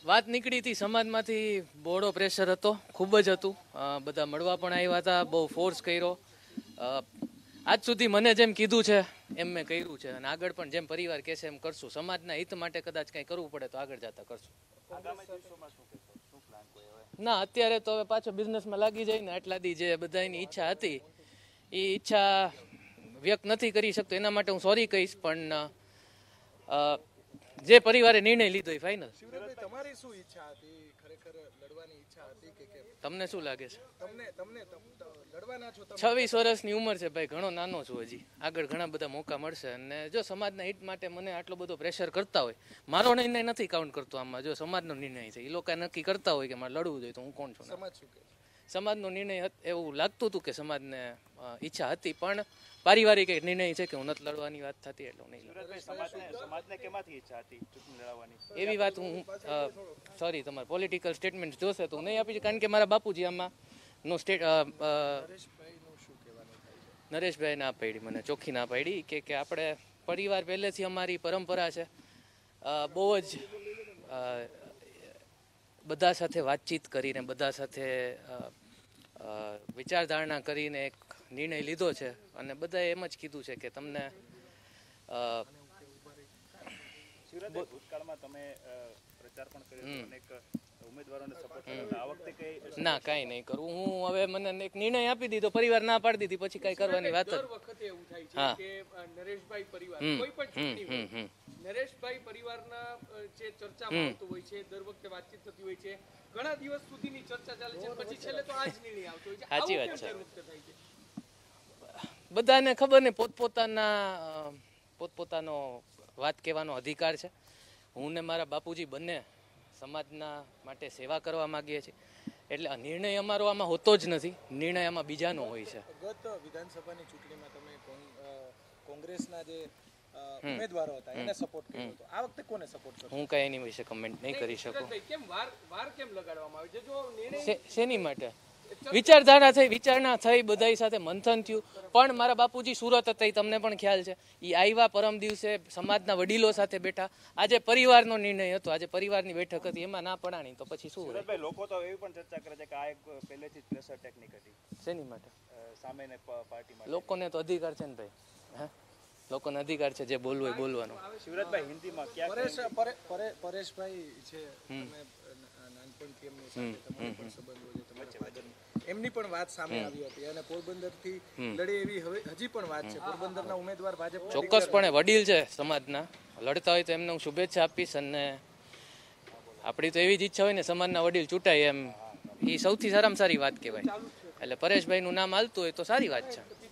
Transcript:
વાત નીકળી હતી સમાજમાંથી બોડો પ્રેશર હતો, ખૂબ જ હતું. બધા મળવા પણ આવ્યા હતા, બહુ ફોર્સ કર્યો. આજ સુધી મને જેમ કીધું છે એમ મેં કર્યું છે અને આગળ પણ જેમ પરિવાર કહેશે એમ કરશું. સમાજના હિત માટે કદાચ કંઈ કરવું પડે તો આગળ જતા કરશું. ના, અત્યારે તો હવે પાછો બિઝનેસમાં લાગી જાય ને. આટલા દી જે બધાની ઈચ્છા હતી એ ઈચ્છા વ્યક્ત નથી કરી શકતો, એના માટે હું સોરી કહીશ. પણ જે પરિવારે નિર્ણય લીધો એ ફાઇનલ. તમારી શું ઈચ્છા હતી? ખરેખર લડવાની ઈચ્છા હતી કે તમને શું લાગે છે? તમને તમને લડવાના છો? 26 વર્ષની ઉંમર છે ભાઈ, ઘણો નાનો છું હજી. આગળ ઘણા બધા મોકા મળશે અને જો સમાજના હિત માટે મને આટલો બધો પ્રેશર કરતા હોય, મારો નિર્ણય નથી કાઉન્ટ કરતો આમાં. જો સમાજનો નિર્ણય છે, એ લોકો નક્કી કરતા હોય કે મારે લડવું જોઈએ તો હું કોણ છું? સમાજ શું કહે? સમાજનો નિર્ણય એવું લાગતું હતું કે સમાજને ઈચ્છા હતી, પણ પારિવારિક એક નિર્ણય છે કે હું નથી લડવાની વાત થતી એટલે નહીં. એવી વાત હું સોરી, તમારે પોલિટિકલ સ્ટેટમેન્ટ જોશે તો હું નહીં આપી, કારણ કે મારા બાપુજી આમાં નો સ્ટેટ નરેશભાઈ ના પાડી, મને ચોખ્ખી ના પાડી કે આપણે પરિવાર પહેલેથી અમારી પરંપરા છે બહુ જ બધા સાથે વાતચીત કરીને, બધા સાથે વિચારધારણા કરીને એક નિર્ણય લીધો છે અને બધાએ એમ જ કીધું છે કે તમને ભૂતકાળમાં તમે પ્રચાર પણ કર્યો અનેક ઉમેદવારોને સપોર્ટ કર્યો, આ વખતે કઈ ના, કાંઈ નહીં કરું હું. હવે મને એક નિર્ણય આપી દીધો, પરિવાર ના પાડી દીધી, પછી કઈ કરવાની વાત જ. દર વખતે એવું થાય છે કે નરેશભાઈ પરિવાર કોઈ પણ ચૂંટણી હોય, નરેશભાઈ પરિવારના જે ચર્ચામાં આવતું હોય છે, દર વખતે વાતચીત થતી હોય છે, ઘણા દિવસ સુધીની ચર્ચા ચાલે છે, પછી છેલ્લે તો આ જ નિર્ણય આવતો હોય છે. સાચી વાત છે. બધાને ખબર ને પોતપોતાનો વાત કહેવાનો અધિકાર છે. હું ને મારા બાપુજી બંને સમાજના માટે સેવા કરવા માંગીએ છીએ, એટલે આ નિર્ણય અમારો આમાં હોતો જ નથી, નિર્ણય આમાં બીજાનો હોય છે. ગત વિધાનસભાની ચૂંટણીમાં તમે કોંગ્રેસના જે ઉમેદવારો હતા એને સપોર્ટ કર્યો હતો, આ વખતે કોને સપોર્ટ કરશો? હું કઈ એની વિશે કમેન્ટ નહીં કરી શકું. કેમ વાર કેમ લગાડવામાં આવે છે? જો નિર્ણય શેની માટે વિચારધારા થઈ, વિચારણા થઈ, બધા સાથે મંથન થયું, પણ મારા બાપુજી સુરત હતા, તમને પણ ખ્યાલ છે. એ આવ્યા પરમ દિવસે સમાજના વડીલો સાથે બેઠા. આજે પરિવારનો નિર્ણય હતો, આજે પરિવારની બેઠક હતી, એમાં ના પડાણી તો પછી શું? લોકો તો એવી પણ ચર્ચા કરે છે કે આ એક પહેલેથી જ પ્રેશર ટેકનિક હતી. શેની માટે? સામેની પાર્ટીમાં. લોકોને તો અધિકાર છે ને ભાઈ, હે, લોકોને અધિકાર છે જે બોલવું હોય બોલવાનું. શિવરાજભાઈ, હિન્દીમાં પરેશભાઈ છે, નાનપણથી એમની સાથે તમારો પણ સંબંધ હોય છે, તમારા ફાધર, એમની પણ વાત સામે આવી હતી અને પોરબંદરથી લડે એવી હજી પણ વાત છે. પોરબંદરના ઉમેદવાર ભાજપ ચોક્કસપણે વડીલ છે સમાજના, લડતા હોય તો એમને હું શુભેચ્છા આપીશ. અને આપણી તો એવી જ ઈચ્છા હોય ને સમાજના વડીલ ચૂંટાય, એમ એ સૌથી સારામાં સારી વાત કહેવાય. એટલે પરેશભાઈનું નામ હાલતું હોય તો સારી વાત છે.